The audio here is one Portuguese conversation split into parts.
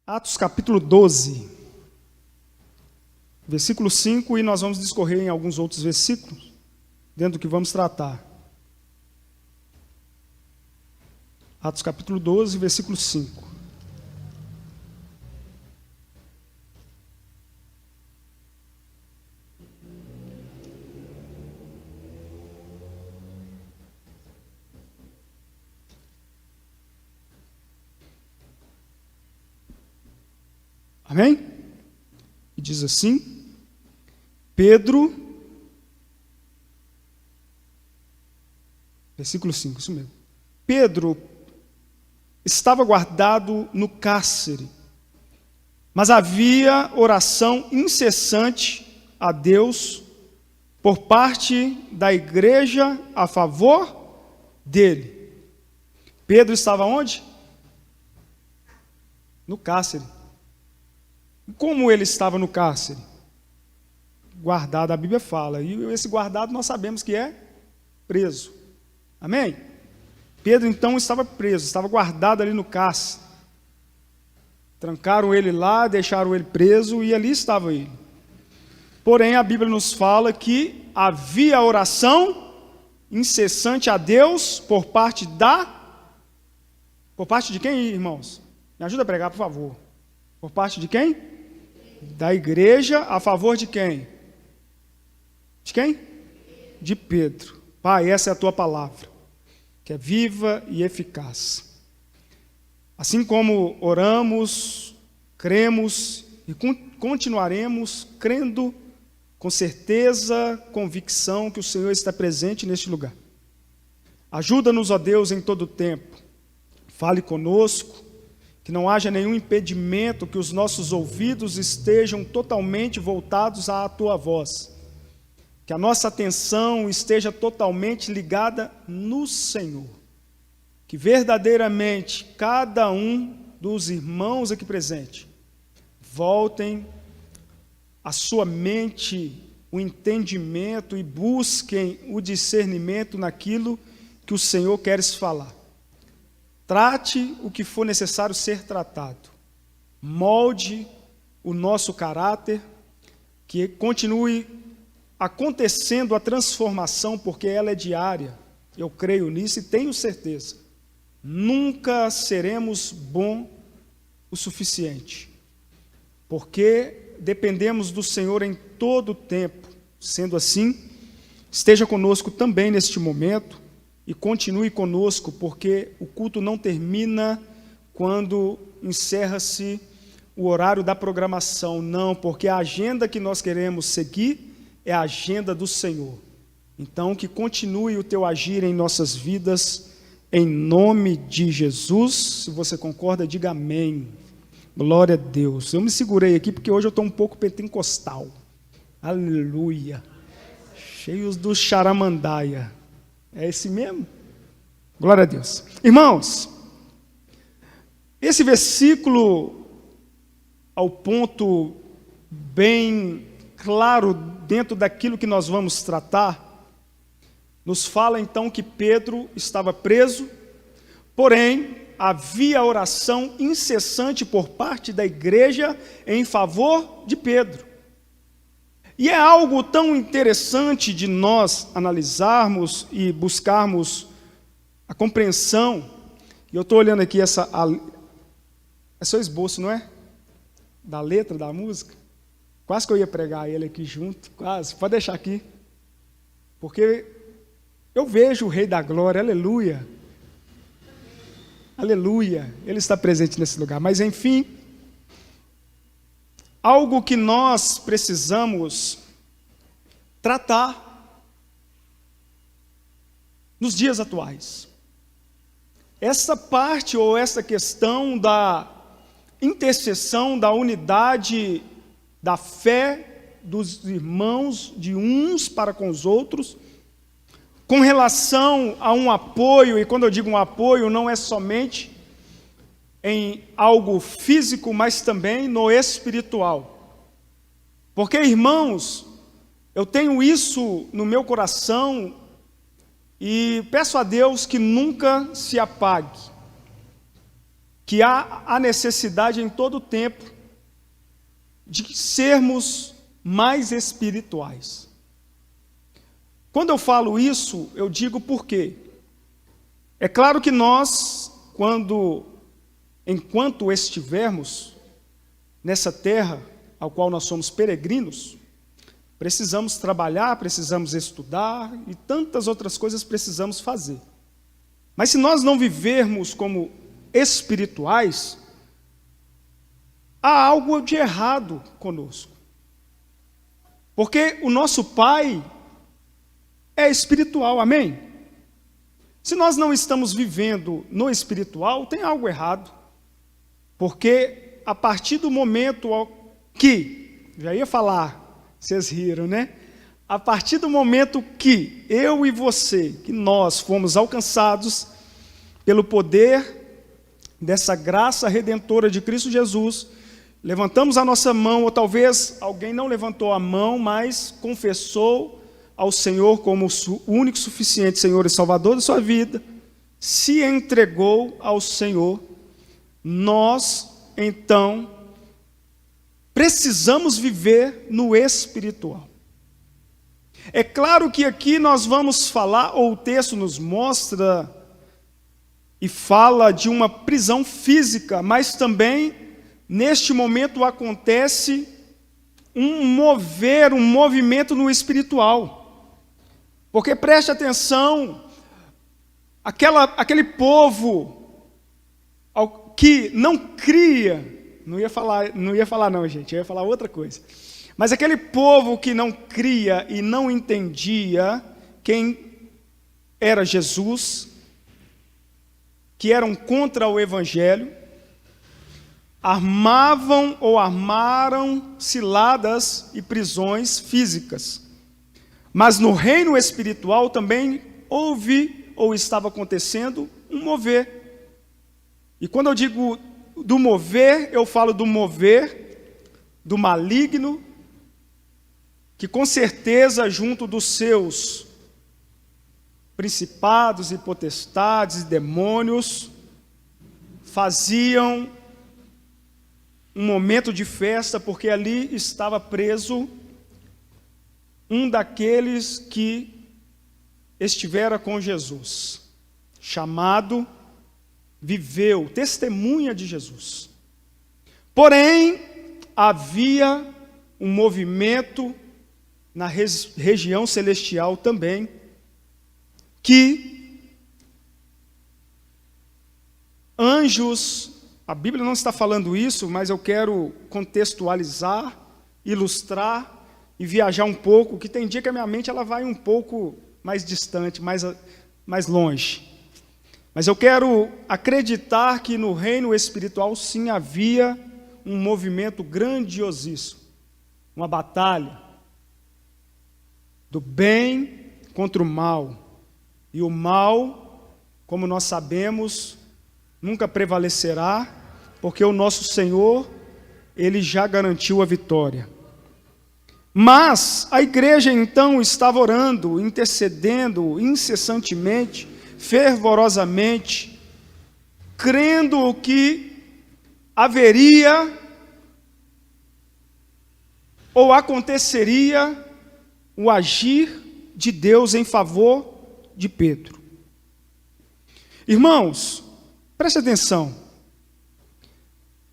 Atos capítulo 12, versículo 5, e nós vamos discorrer em alguns outros versículos, dentro do que vamos tratar. Atos capítulo 12, versículo 5. Amém? E diz assim: Pedro, versículo 5, isso mesmo. Pedro estava guardado no cárcere, mas havia oração incessante a Deus por parte da igreja a favor dele. Pedro estava onde? No cárcere. Como ele estava no cárcere? Guardado, a Bíblia fala. E esse guardado nós sabemos que é preso. Amém? Pedro então estava preso, estava guardado ali no cárcere. Trancaram ele lá, deixaram ele preso e ali estava ele. Porém, a Bíblia nos fala que havia oração incessante a Deus por parte de quem, irmãos? Me ajuda a pregar, por favor. Por parte de quem? Da igreja a favor de quem? De quem? De Pedro. Pai, essa é a tua palavra, que é viva e eficaz. Assim como oramos, cremos e continuaremos crendo com certeza, convicção que o Senhor está presente neste lugar. Ajuda-nos, ó Deus, em todo o tempo. Fale conosco, que não haja nenhum impedimento, que os nossos ouvidos estejam totalmente voltados à tua voz. Que a nossa atenção esteja totalmente ligada no Senhor. Que verdadeiramente cada um dos irmãos aqui presente voltem a sua mente, o entendimento e busquem o discernimento naquilo que o Senhor quer falar. Trate o que for necessário ser tratado. Molde o nosso caráter, que continue acontecendo a transformação, porque ela é diária. Eu creio nisso e tenho certeza. Nunca seremos bons o suficiente, porque dependemos do Senhor em todo o tempo. Sendo assim, esteja conosco também neste momento e continue conosco, porque o culto não termina quando encerra-se o horário da programação, não, porque a agenda que nós queremos seguir é a agenda do Senhor. Então, que continue o teu agir em nossas vidas, em nome de Jesus. Se você concorda, diga amém. Glória a Deus. Eu me segurei aqui porque hoje eu estou um pouco pentecostal. Aleluia. Cheios do charamandaia. É esse mesmo? Glória a Deus. Irmãos, esse versículo, ao ponto bem claro dentro daquilo que nós vamos tratar, nos fala então que Pedro estava preso, porém havia oração incessante por parte da igreja em favor de Pedro. E é algo tão interessante de nós analisarmos e buscarmos a compreensão. E eu estou olhando aqui é seu esboço, não é? Da letra da música. Quase que eu ia pregar ele aqui junto, quase. Pode deixar aqui. Porque eu vejo o Rei da Glória, aleluia. Aleluia. Ele está presente nesse lugar. Mas enfim, algo que nós precisamos tratar nos dias atuais. Essa parte ou essa questão da intercessão, da unidade, da fé dos irmãos de uns para com os outros, com relação a um apoio, e quando eu digo um apoio, não é somente em algo físico, mas também no espiritual. Porque, irmãos, eu tenho isso no meu coração e peço a Deus que nunca se apague. que há a necessidade em todo o tempo de sermos mais espirituais. Quando eu falo isso, eu digo por quê? É claro que nós, enquanto estivermos nessa terra ao qual nós somos peregrinos, precisamos trabalhar, precisamos estudar e tantas outras coisas precisamos fazer. Mas se nós não vivermos como espirituais, há algo de errado conosco. Porque o nosso Pai é espiritual, amém? Se nós não estamos vivendo no espiritual, tem algo errado. Porque a partir do momento que, já ia falar, vocês riram, né? A partir do momento que eu e você, que nós fomos alcançados pelo poder dessa graça redentora de Cristo Jesus, levantamos a nossa mão, ou talvez alguém não levantou a mão, mas confessou ao Senhor como o único suficiente Senhor e Salvador da sua vida, se entregou ao Senhor, nós, então, precisamos viver no espiritual. É claro que aqui nós vamos falar, ou o texto nos mostra e fala de uma prisão física, mas também, neste momento, acontece um movimento no espiritual. Porque preste atenção, aquele povo que não cria, não ia falar não, gente, eu ia falar outra coisa. Mas aquele povo que não cria e não entendia quem era Jesus, que eram contra o Evangelho, armaram ciladas e prisões físicas. Mas no reino espiritual também houve ou estava acontecendo um mover. E quando eu digo do mover, eu falo do mover do maligno, que com certeza junto dos seus principados e potestades e demônios faziam um momento de festa, porque ali estava preso um daqueles que estivera com Jesus, chamado, viveu, testemunha de Jesus. Porém, havia um movimento na região celestial também, que anjos, a Bíblia não está falando isso, mas eu quero contextualizar, ilustrar e viajar um pouco, que tem dia que a minha mente ela vai um pouco mais distante, mais longe. Mas eu quero acreditar que no reino espiritual sim havia um movimento grandiosíssimo, uma batalha do bem contra o mal. E o mal, como nós sabemos, nunca prevalecerá, porque o nosso Senhor, Ele já garantiu a vitória. Mas a igreja então estava orando, intercedendo incessantemente, fervorosamente, crendo que haveria ou aconteceria o agir de Deus em favor de Pedro. Irmãos, preste atenção.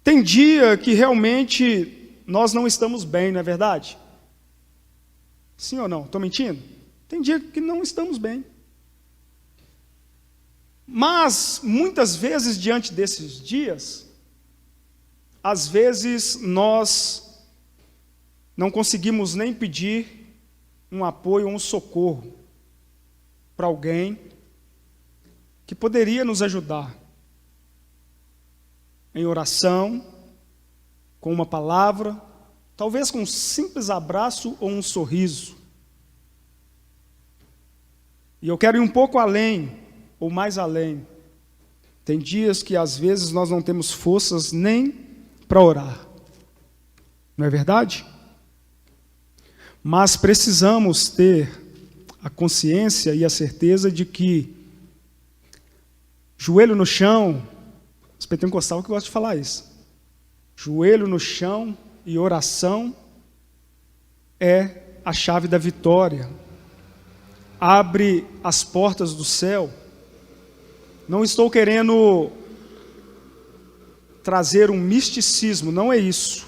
Tem dia que realmente nós não estamos bem, não é verdade? Sim ou não? Estou mentindo? Tem dia que não estamos bem. Mas, muitas vezes, diante desses dias, às vezes nós não conseguimos nem pedir um apoio, um socorro para alguém que poderia nos ajudar em oração, com uma palavra, talvez com um simples abraço ou um sorriso. E eu quero ir um pouco além, ou mais além. Tem dias que às vezes nós não temos forças nem para orar. Não é verdade? Mas precisamos ter a consciência e a certeza de que joelho no chão, Os pentecostais que gostam de falar isso. Joelho no chão e oração é a chave da vitória. Abre as portas do céu. Não estou querendo trazer um misticismo, não é isso.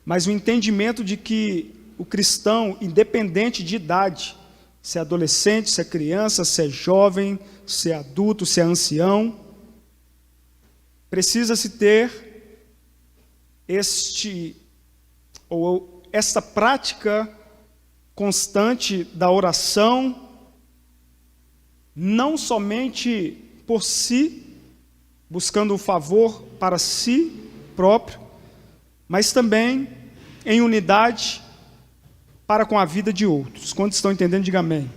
Mas o entendimento de que o cristão, independente de idade, se é adolescente, se é criança, se é jovem, se é adulto, se é ancião, precisa-se ter esta prática constante da oração, não somente por si, buscando o favor para si próprio, mas também em unidade para com a vida de outros. Quantos estão entendendo, diga amém.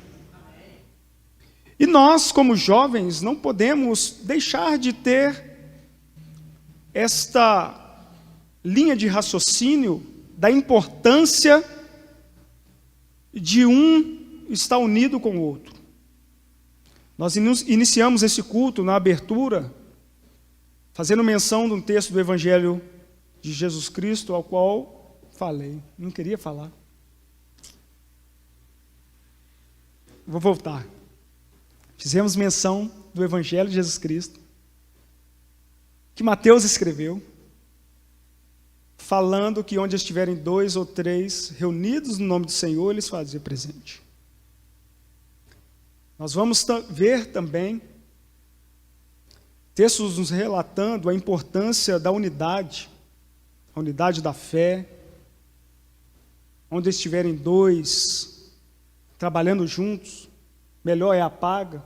E nós, como jovens, não podemos deixar de ter esta linha de raciocínio da importância de um estar unido com o outro. Nós iniciamos esse culto na abertura, fazendo menção de um texto do Evangelho de Jesus Cristo, ao qual falei, não queria falar. Vou voltar. Fizemos menção do Evangelho de Jesus Cristo, que Mateus escreveu, falando que onde estiverem 2 ou 3 reunidos no nome do Senhor, eles fazem presente. Nós vamos ver também textos nos relatando a importância da unidade, a unidade da fé, onde estiverem 2 trabalhando juntos, melhor é a paga.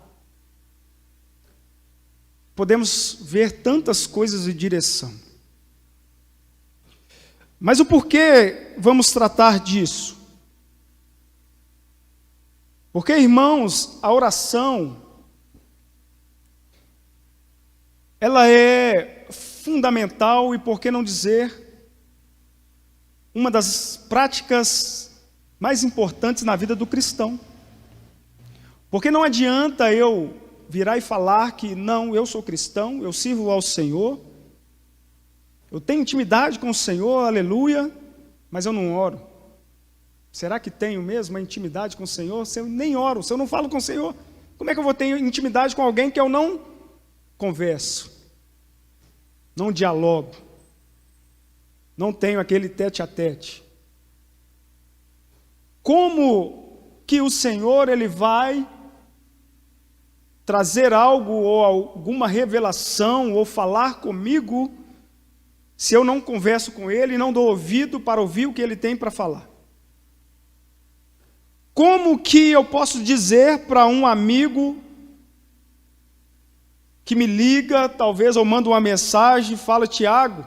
Podemos ver tantas coisas de direção. Mas o porquê vamos tratar disso? Porque, irmãos, a oração, ela é fundamental e, por que não dizer, uma das práticas mais importantes na vida do cristão. Porque não adianta eu virar e falar que não, eu sou cristão, eu sirvo ao Senhor, eu tenho intimidade com o Senhor, aleluia, mas eu não oro. Será que tenho mesmo a intimidade com o Senhor? Se eu nem oro, se eu não falo com o Senhor, como é que eu vou ter intimidade com alguém que eu não converso, não dialogo, não tenho aquele tete-a-tete? Como que o Senhor ele vai trazer algo ou alguma revelação ou falar comigo se eu não converso com Ele e não dou ouvido para ouvir o que Ele tem para falar? Como que eu posso dizer para um amigo que me liga, talvez, ou manda uma mensagem, fala: Tiago,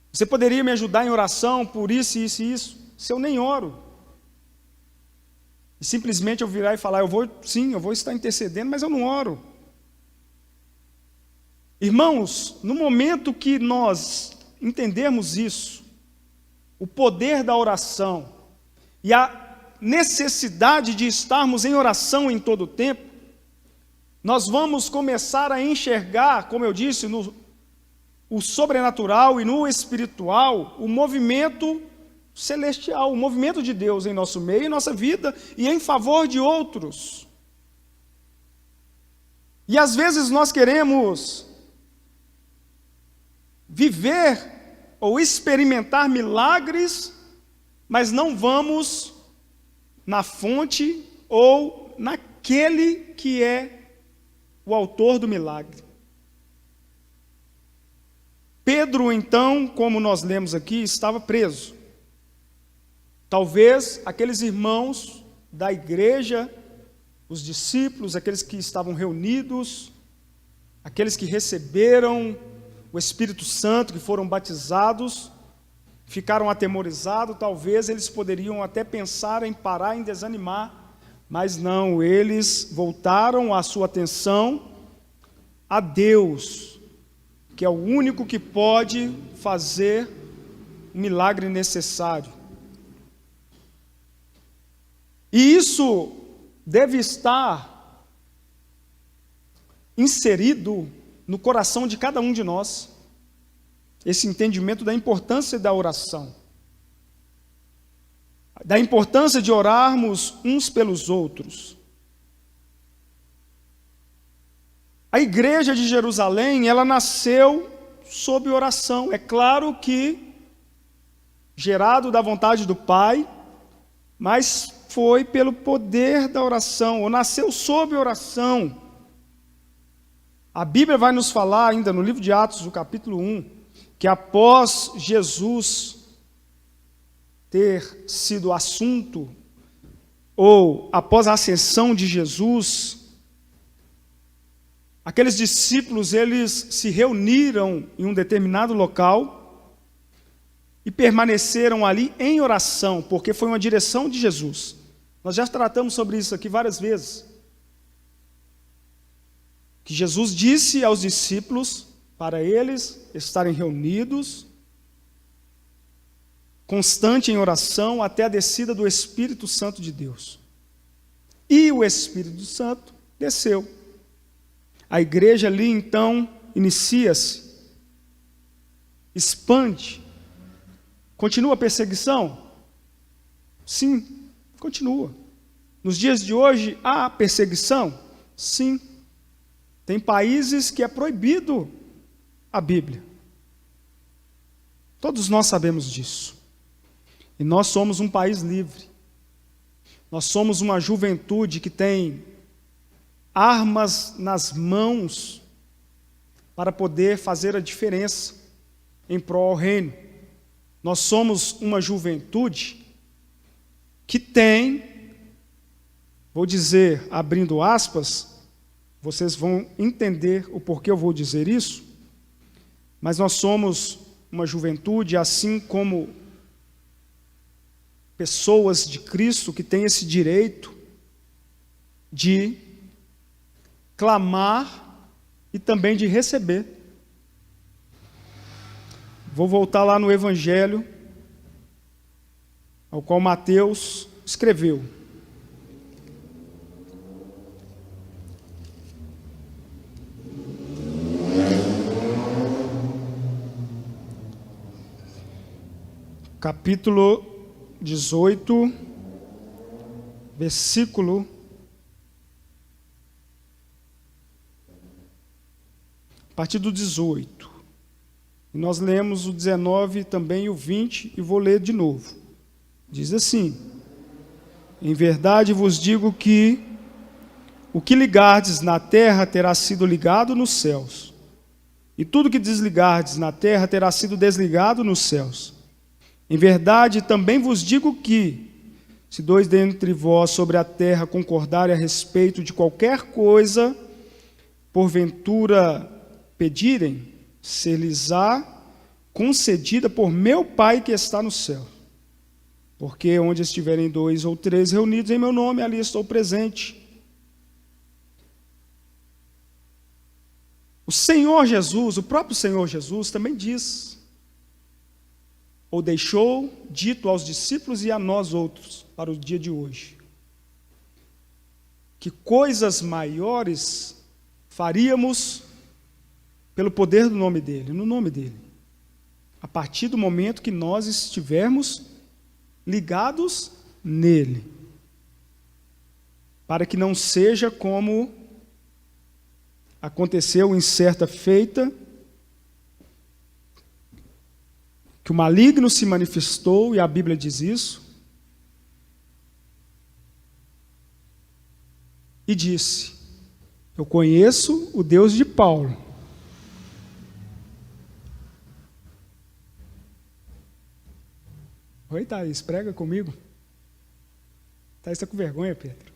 você poderia me ajudar em oração por isso, isso e isso? Se eu nem oro. E simplesmente eu virar e falar: eu vou estar intercedendo, mas eu não oro. Irmãos, no momento que nós entendermos isso, o poder da oração e a necessidade de estarmos em oração em todo o tempo, nós vamos começar a enxergar, como eu disse, no o sobrenatural e no espiritual, o movimento celestial, o movimento de Deus em nosso meio, em nossa vida e em favor de outros. E às vezes nós queremos viver ou experimentar milagres, mas não vamos na fonte ou naquele que é o autor do milagre. Pedro, então, como nós lemos aqui, estava preso. Talvez aqueles irmãos da igreja, os discípulos, aqueles que estavam reunidos, aqueles que receberam o Espírito Santo, que foram batizados, ficaram atemorizados. Talvez eles poderiam até pensar em parar, em desanimar, mas não, eles voltaram a sua atenção a Deus, que é o único que pode fazer o milagre necessário. E isso deve estar inserido no coração de cada um de nós esse entendimento da importância da oração, da importância de orarmos uns pelos outros. A igreja de Jerusalém, ela nasceu sob oração. É claro que gerado da vontade do Pai, mas foi pelo poder da oração, ou nasceu sob oração. A Bíblia vai nos falar ainda no livro de Atos, no capítulo 1, que após Jesus ter sido assunto, ou após a ascensão de Jesus, aqueles discípulos, eles se reuniram em um determinado local e permaneceram ali em oração, porque foi uma direção de Jesus. Nós já tratamos sobre isso aqui várias vezes. Que Jesus disse aos discípulos para eles estarem reunidos, constante em oração, até a descida do Espírito Santo de Deus. E o Espírito Santo desceu. A igreja ali, então, inicia-se, expande. Continua a perseguição? Sim, continua. Nos dias de hoje, há perseguição? Sim. Tem países que é proibido a Bíblia. Todos nós sabemos disso. E nós somos um país livre. Nós somos uma juventude que tem armas nas mãos para poder fazer a diferença em prol ao reino. Nós somos uma juventude que tem, vou dizer, abrindo aspas, vocês vão entender o porquê eu vou dizer isso, mas nós somos uma juventude, assim como pessoas de Cristo que têm esse direito de clamar e também de receber. Vou voltar lá no Evangelho, ao qual Mateus escreveu. Capítulo 18, versículo a partir do 18. E nós lemos o 19 também e o 20, e vou ler de novo. Diz assim: em verdade vos digo que o que ligardes na terra terá sido ligado nos céus, e tudo que desligardes na terra terá sido desligado nos céus. Em verdade também vos digo que, se dois dentre vós sobre a terra concordarem a respeito de qualquer coisa, porventura pedirem, ser-lhes-á concedida por meu Pai que está no céu. Porque onde estiverem 2 ou 3 reunidos em meu nome, ali estou presente. O Senhor Jesus, o próprio Senhor Jesus também diz, ou deixou dito aos discípulos e a nós outros, para o dia de hoje, que coisas maiores faríamos pelo poder do nome dEle, no nome dEle, a partir do momento que nós estivermos ligados nele, para que não seja como aconteceu em certa feita, que o maligno se manifestou, e a Bíblia diz isso, e disse: eu conheço o Deus de Paulo. Oi, Thaís, prega comigo. Thaís está com vergonha, Pedro.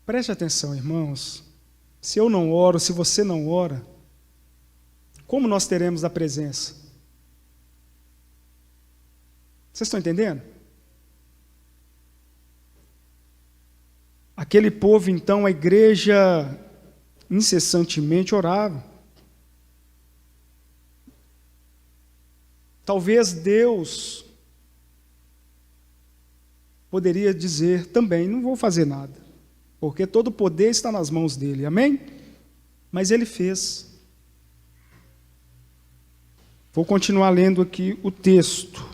Preste atenção, irmãos. Se eu não oro, se você não ora, como nós teremos a presença? Vocês estão entendendo? Aquele povo, então, a igreja incessantemente orava. Talvez Deus poderia dizer também: não vou fazer nada, porque todo o poder está nas mãos dele, amém? mas ele fez. Vou continuar lendo aqui o texto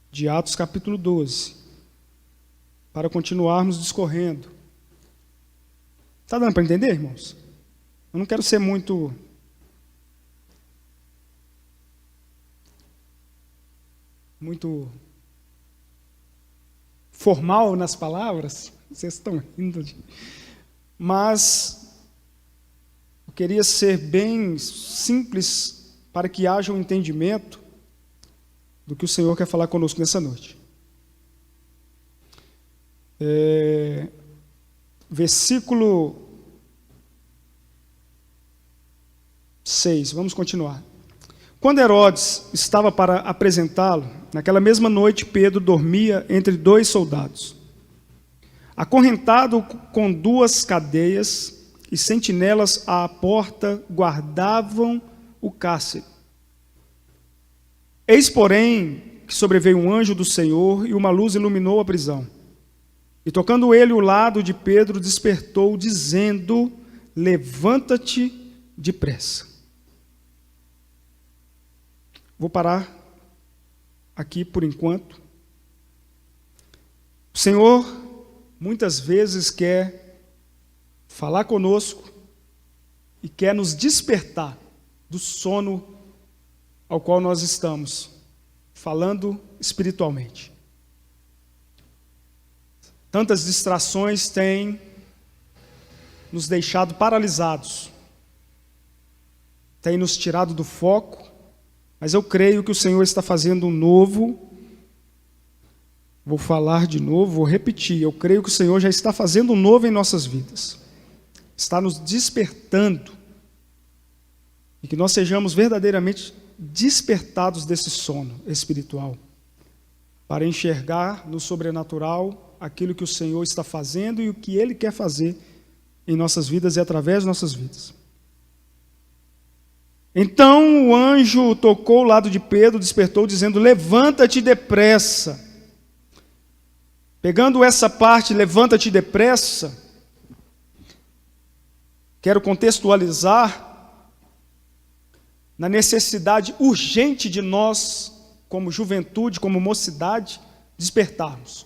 de Atos capítulo 12, para continuarmos discorrendo. Está dando para entender, irmãos? Eu não quero ser muito formal nas palavras. Vocês estão rindo mas eu queria ser bem simples para que haja um entendimento do que o Senhor quer falar conosco nessa noite. Versículo 6, vamos continuar. Quando Herodes estava para apresentá-lo, naquela mesma noite Pedro dormia entre 2 soldados, acorrentado com 2 cadeias, e sentinelas à porta guardavam o cárcere. Eis, porém, que sobreveio um anjo do Senhor, e uma luz iluminou a prisão. E tocando ele o lado de Pedro, despertou, dizendo: levanta-te depressa. Vou parar aqui por enquanto. O Senhor muitas vezes quer falar conosco e quer nos despertar do sono ao qual nós estamos, falando espiritualmente. Tantas distrações têm nos deixado paralisados, têm nos tirado do foco, mas eu creio que o Senhor está fazendo um novo. Vou falar de novo, vou repetir. Eu creio que o Senhor já está fazendo um novo em nossas vidas. Está nos despertando. E que nós sejamos verdadeiramente despertados desse sono espiritual, para enxergar no sobrenatural aquilo que o Senhor está fazendo e o que Ele quer fazer em nossas vidas e através de nossas vidas. Então o anjo tocou o lado de Pedro, despertou, dizendo: levanta-te depressa. Pegando essa parte, levanta-te depressa, quero contextualizar na necessidade urgente de nós, como juventude, como mocidade, despertarmos.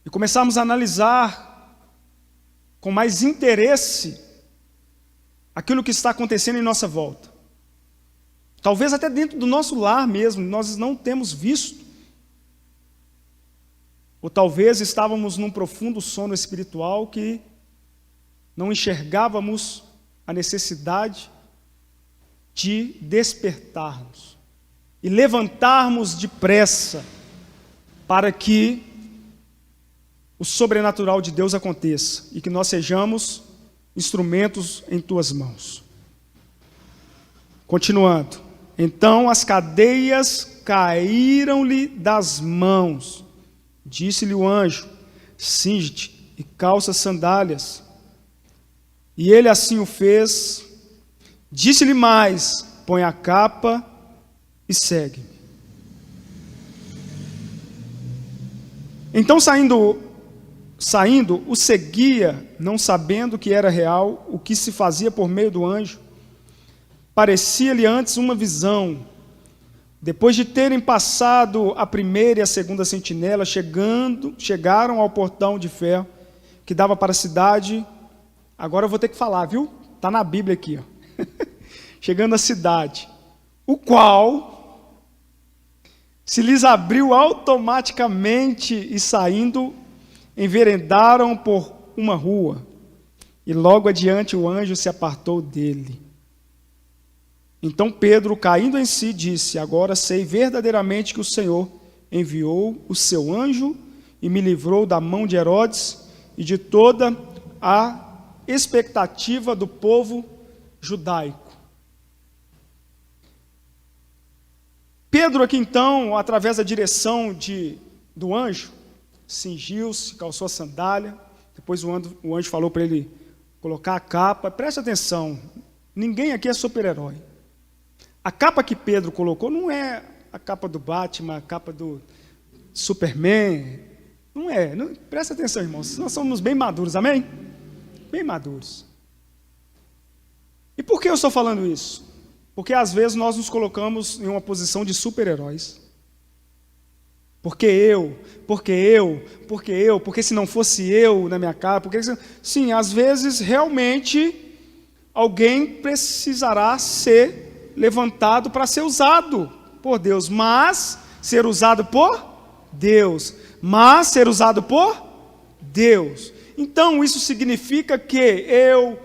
E começarmos a analisar com mais interesse aquilo que está acontecendo em nossa volta. Talvez até dentro do nosso lar mesmo, nós não temos visto. Ou talvez estávamos num profundo sono espiritual que não enxergávamos a necessidade de despertarmos e levantarmos depressa para que o sobrenatural de Deus aconteça e que nós sejamos instrumentos em tuas mãos. Continuando. Então as cadeias caíram-lhe das mãos. Disse-lhe o anjo: cinge-te e calça sandálias. E ele assim o fez. Disse-lhe mais: põe a capa e segue-me. Então saindo, o seguia, não sabendo que era real o que se fazia por meio do anjo. Parecia-lhe antes uma visão. Depois de terem passado a primeira e a segunda sentinela, chegaram ao portão de ferro que dava para a cidade. Agora eu vou ter que falar, viu? Está na Bíblia aqui, ó. Chegando à cidade, o qual se lhes abriu automaticamente e saindo, enveredaram por uma rua, e logo adiante o anjo se apartou dele. Então Pedro, caindo em si, disse: agora sei verdadeiramente que o Senhor enviou o seu anjo e me livrou da mão de Herodes e de toda a expectativa do povo judaico. Pedro aqui então, através da direção do anjo, cingiu-se, calçou a sandália. Depois o anjo falou para ele colocar a capa. Preste atenção, ninguém aqui é super-herói. A capa que Pedro colocou não é a capa do Batman, a capa do Superman. Não é. Presta atenção, irmãos. Nós somos bem maduros, amém? bem maduros. E por que eu estou falando isso? Porque às vezes nós nos colocamos em uma posição de super-heróis. Porque se não fosse eu na minha casa, sim, às vezes realmente alguém precisará ser levantado para ser usado por Deus, mas ser usado por Deus, Então isso significa que eu,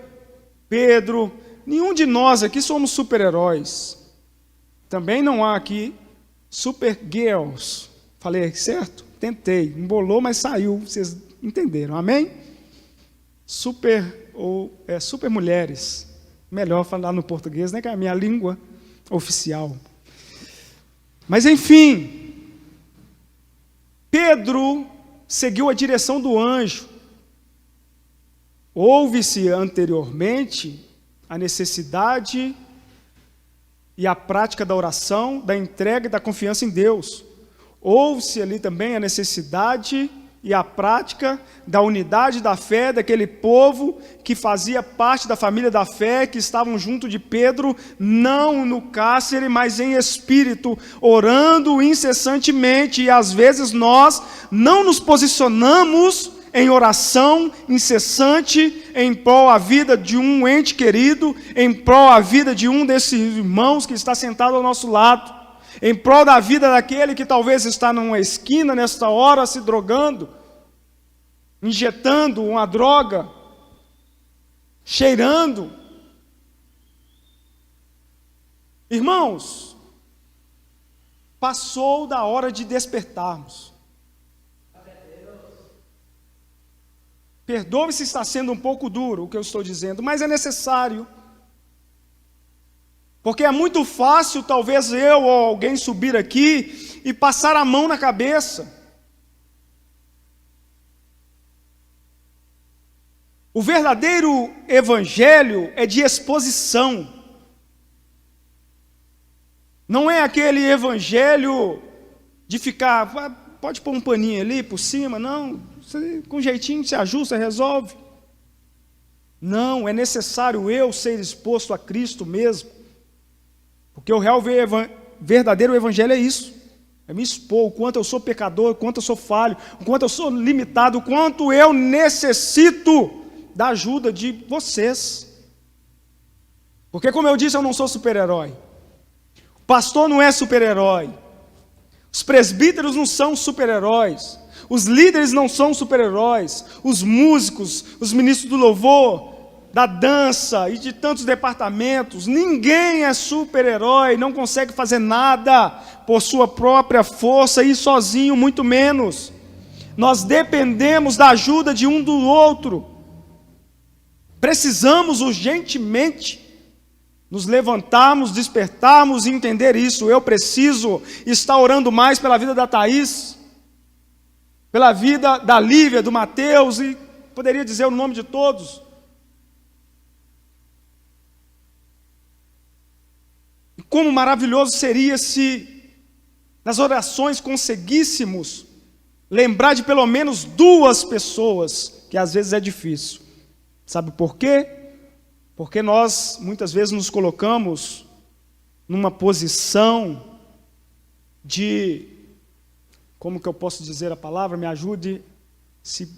Pedro, nenhum de nós aqui somos super-heróis. Também não há aqui super-girls. Falei certo? Tentei, embolou, mas saiu, vocês entenderam, amém? Super mulheres, melhor falar no português, né, que é a minha língua oficial. Mas enfim, Pedro seguiu a direção do anjo. Houve-se anteriormente a necessidade e a prática da oração, da entrega e da confiança em Deus. Houve-se ali também a necessidade e a prática da unidade da fé daquele povo que fazia parte da família da fé, que estavam junto de Pedro, não no cárcere, mas em espírito, orando incessantemente. E às vezes nós não nos posicionamos em oração incessante em prol a vida de um ente querido, em prol a vida de um desses irmãos que está sentado ao nosso lado, em prol da vida daquele que talvez está numa esquina nesta hora se drogando, injetando uma droga, cheirando. Irmãos, passou da hora de despertarmos. Perdoe se está sendo um pouco duro o que eu estou dizendo, mas é necessário. Porque é muito fácil, talvez eu ou alguém subir aqui e passar a mão na cabeça. O verdadeiro evangelho é de exposição. Não é aquele evangelho de ficar, pode pôr um paninho ali por cima, não, você, com jeitinho se ajusta, resolve. Não, é necessário eu ser exposto a Cristo mesmo. Porque o verdadeiro evangelho é isso, é me expor o quanto eu sou pecador, o quanto eu sou falho, o quanto eu sou limitado, o quanto eu necessito da ajuda de vocês. Porque, como eu disse, eu não sou super-herói, o pastor não é super-herói, os presbíteros não são super-heróis, os líderes não são super-heróis, os músicos, os ministros do louvor, da dança e de tantos departamentos, ninguém é super-herói, não consegue fazer nada por sua própria força e sozinho muito menos. Nós dependemos da ajuda de um do outro. Precisamos urgentemente nos levantarmos, despertarmos e entender isso. Eu preciso estar orando mais pela vida da Thaís, pela vida da Lívia, do Mateus, e poderia dizer o nome de todos. Como maravilhoso seria se nas orações conseguíssemos lembrar de pelo menos 2 pessoas, que às vezes é difícil. Sabe por quê? Porque nós muitas vezes nos colocamos numa posição de, como que eu posso dizer a palavra? Me ajude, se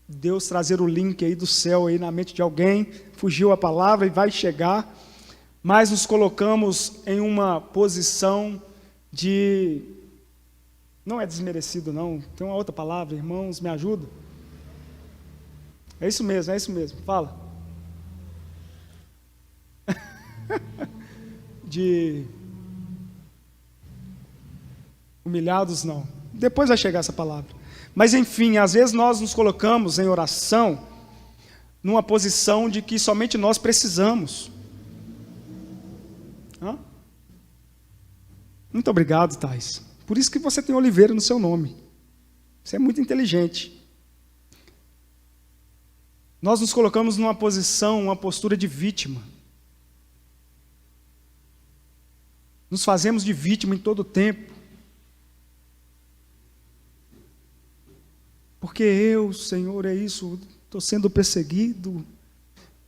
Deus trazer o link aí do céu aí na mente de alguém, fugiu a palavra e vai chegar. Mas nos colocamos em uma posição de, não é desmerecido não, tem uma outra palavra, irmãos, me ajudam? É isso mesmo, fala. De humilhados não, depois vai chegar essa palavra. Mas enfim, às vezes nós nos colocamos em oração numa posição de que somente nós precisamos. Muito obrigado, Thais. Por isso que você tem Oliveira no seu nome. Você é muito inteligente. Nós nos colocamos numa posição, uma postura de vítima. Nos fazemos de vítima em todo o tempo. Porque eu, Senhor, é isso. estou sendo perseguido,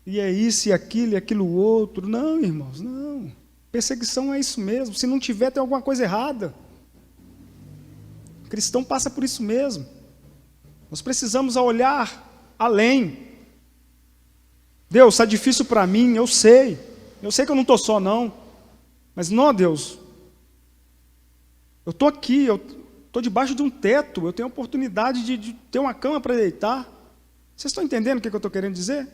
e é isso, e aquilo outro. Não, irmãos, não. Perseguição é isso mesmo. Se não tiver, tem alguma coisa errada. O cristão passa por isso mesmo. Nós precisamos olhar além. Deus, está difícil para mim, eu sei que eu não estou só não, mas não, Deus, eu estou aqui, eu estou debaixo de um teto, eu tenho a oportunidade de ter uma cama para deitar. Vocês estão entendendo o que eu estou querendo dizer?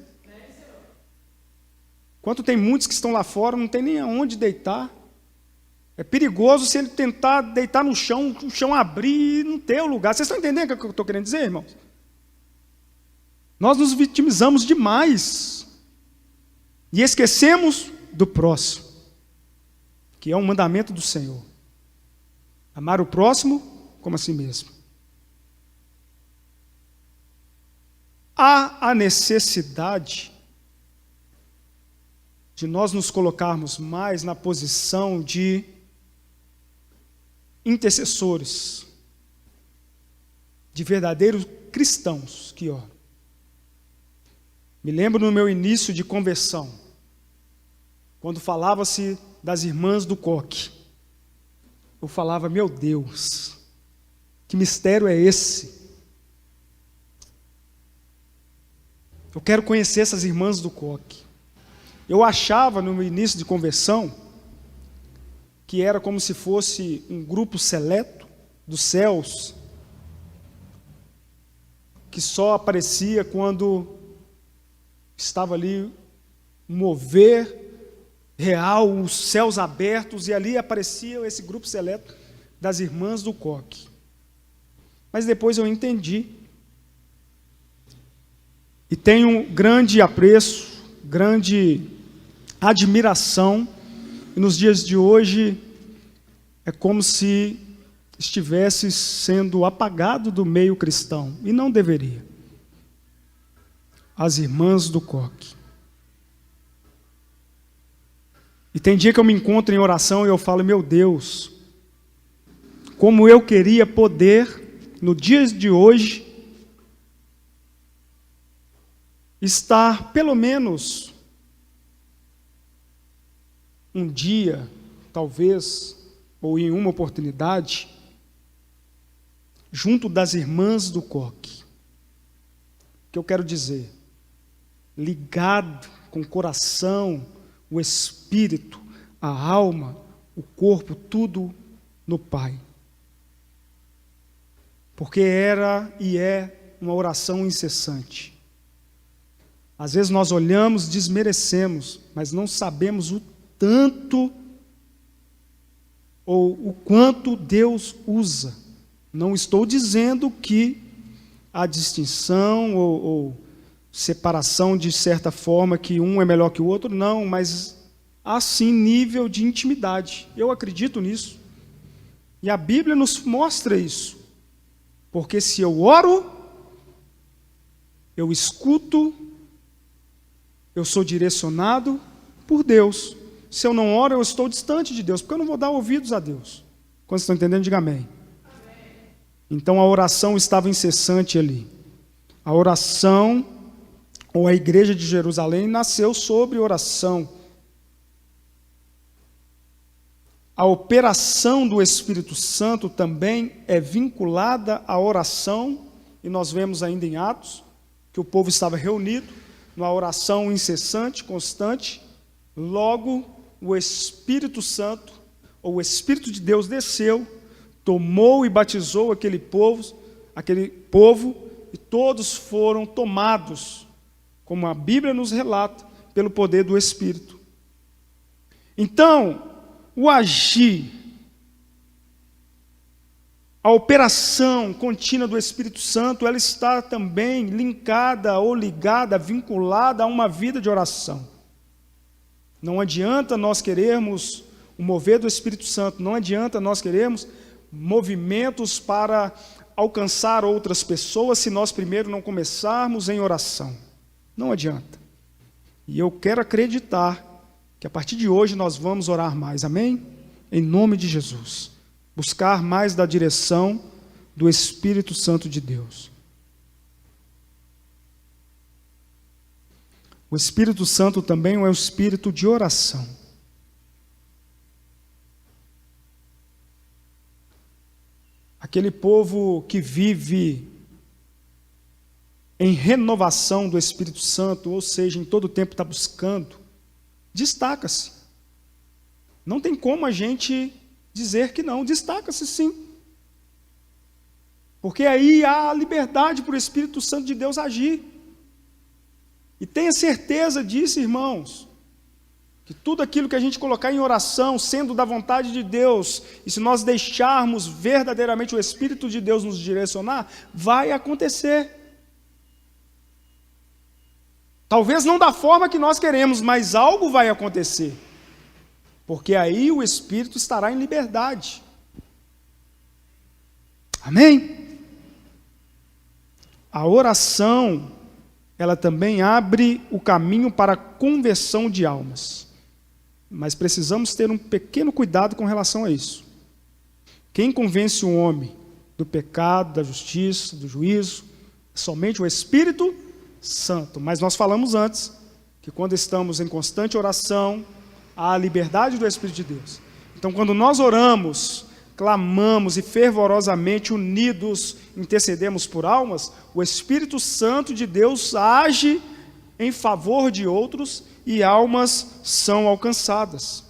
Enquanto tem muitos que estão lá fora, não tem nem aonde deitar. É perigoso se ele tentar deitar no chão, o chão abrir e não ter o lugar. Vocês estão entendendo o que eu estou querendo dizer, irmãos? Nós nos vitimizamos demais e esquecemos do próximo, que é um mandamento do Senhor. Amar o próximo como a si mesmo. Há a necessidade de nós nos colocarmos mais na posição de intercessores, de verdadeiros cristãos que oram. Me lembro no meu início de conversão, quando falava-se das irmãs do coque, eu falava, meu Deus, que mistério é esse? Eu quero conhecer essas irmãs do coque. Eu achava no meu início de conversão que era como se fosse um grupo seleto dos céus que só aparecia quando estava ali um mover real, os céus abertos, e ali aparecia esse grupo seleto das irmãs do coque. Mas depois eu entendi e tenho grande apreço, grande admiração, e nos dias de hoje é como se estivesse sendo apagado do meio cristão, e não deveria. As irmãs do coque. E tem dia que eu me encontro em oração e eu falo, meu Deus, como eu queria poder, no dia de hoje, estar pelo menos um dia, talvez, ou em uma oportunidade, junto das irmãs do coque. O que eu quero dizer? Ligado com o coração, o espírito, a alma, o corpo, tudo no Pai. Porque era e é uma oração incessante. Às vezes nós olhamos, desmerecemos, mas não sabemos o tanto ou o quanto Deus usa. Não estou dizendo que há distinção ou separação de certa forma, que um é melhor que o outro, não, mas há sim nível de intimidade. Eu acredito nisso. E a Bíblia nos mostra isso. Porque se eu oro, eu escuto, eu sou direcionado por Deus. Se eu não oro, eu estou distante de Deus, porque eu não vou dar ouvidos a Deus. Quando vocês estão entendendo, diga amém. Então a oração estava incessante ali. A oração, ou a igreja de Jerusalém, nasceu sobre oração. A operação do Espírito Santo também é vinculada à oração, e nós vemos ainda em Atos, que o povo estava reunido, numa oração incessante, constante, logo o Espírito Santo, ou o Espírito de Deus desceu, tomou e batizou aquele povo, e todos foram tomados, como a Bíblia nos relata, pelo poder do Espírito. Então, o agir, a operação contínua do Espírito Santo, ela está também linkada ou ligada, vinculada a uma vida de oração. Não adianta nós querermos o mover do Espírito Santo, não adianta nós querermos movimentos para alcançar outras pessoas se nós primeiro não começarmos em oração. Não adianta. E eu quero acreditar que a partir de hoje nós vamos orar mais, amém? Em nome de Jesus. Buscar mais da direção do Espírito Santo de Deus. O Espírito Santo também é um espírito de oração. Aquele povo que vive em renovação do Espírito Santo, ou seja, em todo tempo está buscando, destaca-se. Não tem como a gente dizer que não, destaca-se sim. Porque aí há liberdade para o Espírito Santo de Deus agir. E tenha certeza disso, irmãos, que tudo aquilo que a gente colocar em oração, sendo da vontade de Deus, e se nós deixarmos verdadeiramente o Espírito de Deus nos direcionar, vai acontecer. Talvez não da forma que nós queremos, mas algo vai acontecer. Porque aí o Espírito estará em liberdade. Amém? A oração, ela também abre o caminho para a conversão de almas. Mas precisamos ter um pequeno cuidado com relação a isso. Quem convence o homem do pecado, da justiça, do juízo, é somente o Espírito Santo. Mas nós falamos antes que quando estamos em constante oração, há a liberdade do Espírito de Deus. Então, quando nós oramos, clamamos e fervorosamente unidos intercedemos por almas, o Espírito Santo de Deus age em favor de outros e almas são alcançadas.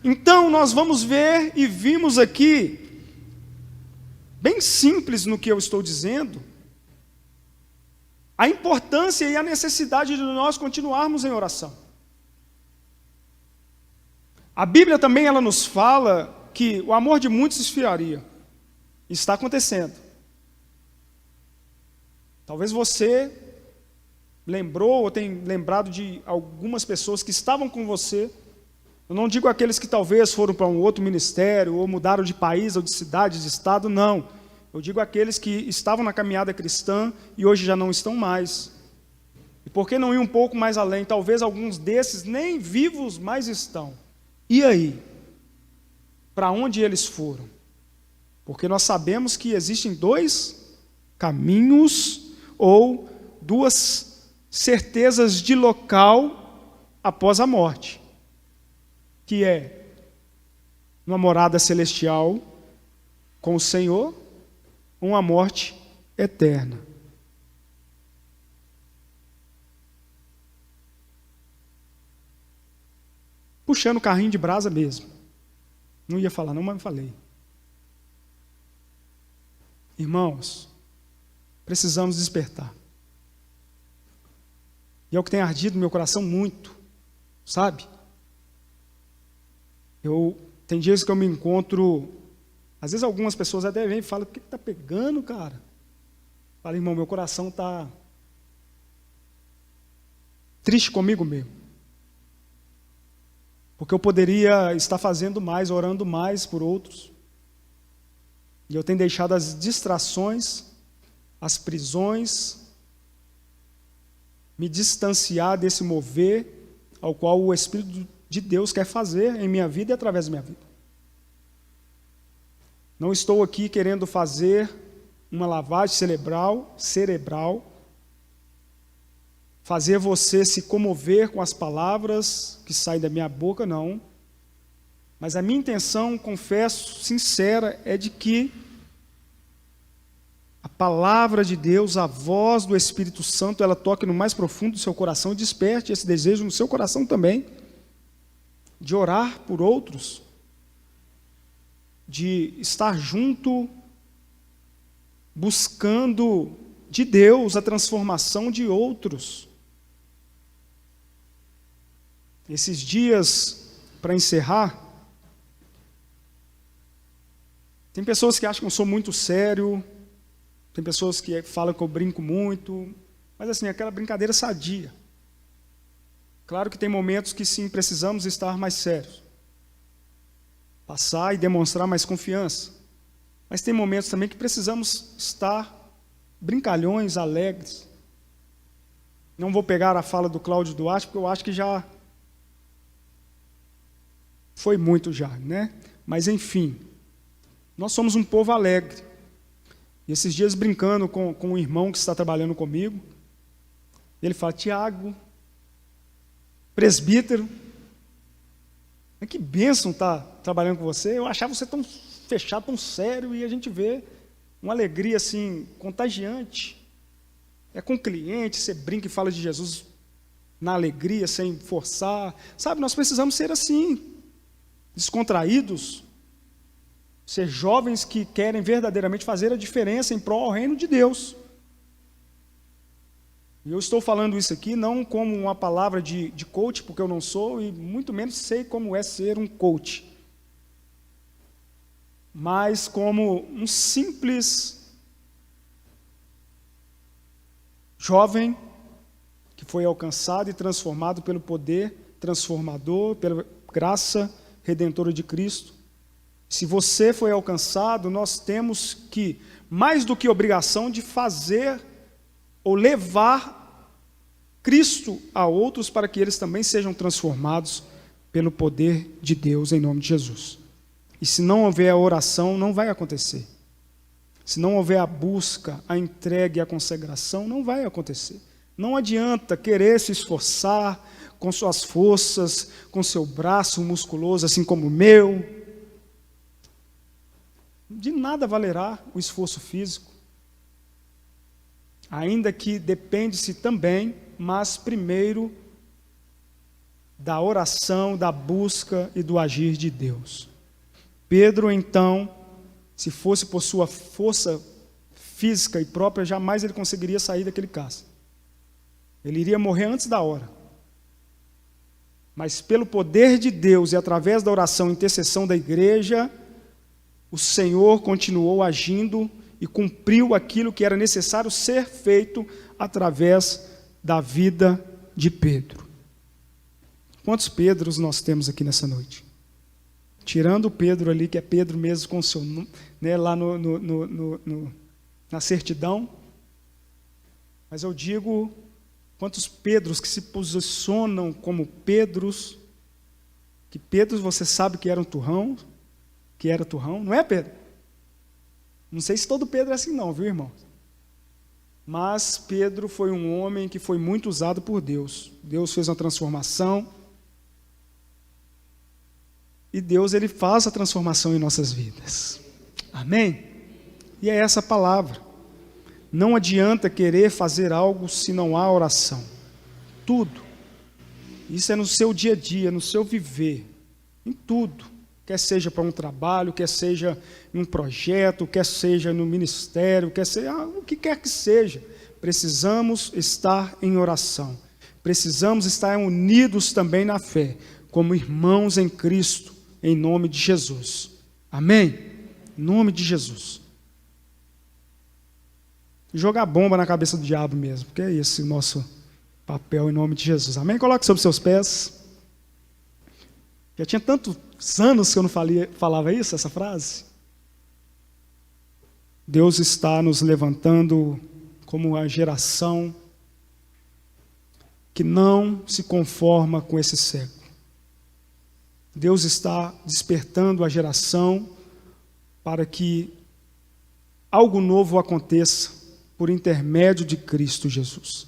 Então, nós vamos ver e vimos aqui, bem simples no que eu estou dizendo, a importância e a necessidade de nós continuarmos em oração. A Bíblia também ela nos fala que o amor de muitos esfriaria. Isso está acontecendo. Talvez você lembrou ou tenha lembrado de algumas pessoas que estavam com você. Eu não digo aqueles que talvez foram para um outro ministério ou mudaram de país ou de cidade, de estado, não. Eu digo aqueles que estavam na caminhada cristã e hoje já não estão mais. E por que não ir um pouco mais além? Talvez alguns desses nem vivos mais estão. E aí? Para onde eles foram? Porque nós sabemos que existem dois caminhos ou duas certezas de local após a morte, que é uma morada celestial com o Senhor, uma morte eterna. Puxando o carrinho de brasa mesmo. Não ia falar não, mas falei. Irmãos, precisamos despertar. E é o que tem ardido no meu coração muito, sabe? Tem dias que eu me encontro, às vezes algumas pessoas até vêm e falam, por que está pegando, cara? Fala, irmão, meu coração está triste comigo mesmo. Porque eu poderia estar fazendo mais, orando mais por outros. E eu tenho deixado as distrações, as prisões, me distanciar desse mover ao qual o Espírito de Deus quer fazer em minha vida e através da minha vida. Não estou aqui querendo fazer uma lavagem cerebral, fazer você se comover com as palavras que saem da minha boca, não. Mas a minha intenção, confesso, sincera, é de que a palavra de Deus, a voz do Espírito Santo, ela toque no mais profundo do seu coração e desperte esse desejo no seu coração também, de orar por outros, de estar junto, buscando de Deus a transformação de outros. Esses dias, para encerrar, tem pessoas que acham que eu sou muito sério, tem pessoas que falam que eu brinco muito, mas assim, aquela brincadeira sadia. Claro que tem momentos que sim, precisamos estar mais sérios, passar e demonstrar mais confiança, mas tem momentos também que precisamos estar brincalhões, alegres. Não vou pegar a fala do Cláudio Duarte, porque eu acho que já foi muito já, né? Mas enfim, nós somos um povo alegre. E esses dias brincando com um irmão que está trabalhando comigo, Ele fala: Tiago, presbítero, que bênção estar trabalhando com você. Eu achava você tão fechado, tão sério, e a gente vê uma alegria assim, contagiante. É com o cliente, você brinca e fala de Jesus na alegria, sem forçar. Sabe, nós precisamos ser assim, descontraídos, ser jovens que querem verdadeiramente fazer a diferença em prol ao reino de Deus. E eu estou falando isso aqui não como uma palavra de coach, porque eu não sou, e muito menos sei como é ser um coach, mas como um simples jovem que foi alcançado e transformado pelo poder transformador, pela graça redentora de Cristo. Se você foi alcançado, nós temos que, mais do que obrigação, de fazer ou levar Cristo a outros para que eles também sejam transformados pelo poder de Deus em nome de Jesus. E se não houver a oração, não vai acontecer. Se não houver a busca, a entrega e a consagração, não vai acontecer. Não adianta querer se esforçar com suas forças, com seu braço musculoso, assim como o meu. De nada valerá o esforço físico. Ainda que depende-se também, mas primeiro da oração, da busca e do agir de Deus. Pedro, então, se fosse por sua força física e própria, jamais ele conseguiria sair daquele cálice. Ele iria morrer antes da hora. Mas pelo poder de Deus e através da oração e intercessão da igreja, o Senhor continuou agindo e cumpriu aquilo que era necessário ser feito através da vida de Pedro. Quantos Pedros nós temos aqui nessa noite? Tirando o Pedro ali, que é Pedro mesmo com o seu nome, né, lá na certidão. Mas eu digo, quantos Pedros que se posicionam como Pedros, que Pedros você sabe que era turrão, não é, Pedro? Não sei se todo Pedro é assim não, viu, irmão? Mas Pedro foi um homem que foi muito usado por Deus. Deus fez uma transformação. E Deus, Ele faz a transformação em nossas vidas. Amém? E é essa a palavra. Não adianta querer fazer algo se não há oração. Tudo. Isso é no seu dia a dia, no seu viver. Em tudo. Quer seja para um trabalho, quer seja em um projeto, quer seja no ministério, quer seja o que quer que seja. Precisamos estar em oração. Precisamos estar unidos também na fé, como irmãos em Cristo, em nome de Jesus. Amém? Em nome de Jesus. Jogar bomba na cabeça do diabo mesmo, porque é esse o nosso papel em nome de Jesus. Amém? Coloque sobre seus pés. Já tinha tantos anos que eu não falava isso, essa frase. Deus está nos levantando como uma geração que não se conforma com esse século. Deus está despertando a geração para que algo novo aconteça por intermédio de Cristo Jesus.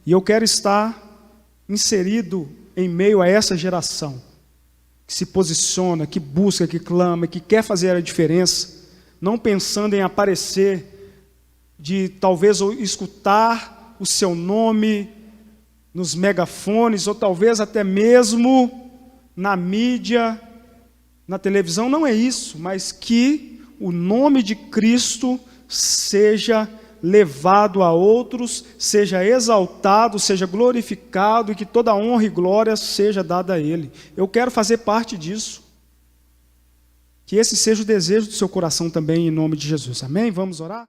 E eu quero estar inserido em meio a essa geração que se posiciona, que busca, que clama, que quer fazer a diferença, não pensando em aparecer, de talvez escutar o seu nome nos megafones, ou talvez até mesmo na mídia, na televisão. Não é isso, mas que o nome de Cristo seja levado a outros, seja exaltado, seja glorificado, e que toda honra e glória seja dada a Ele. Eu quero fazer parte disso. Que esse seja o desejo do seu coração também, em nome de Jesus. Amém? Vamos orar?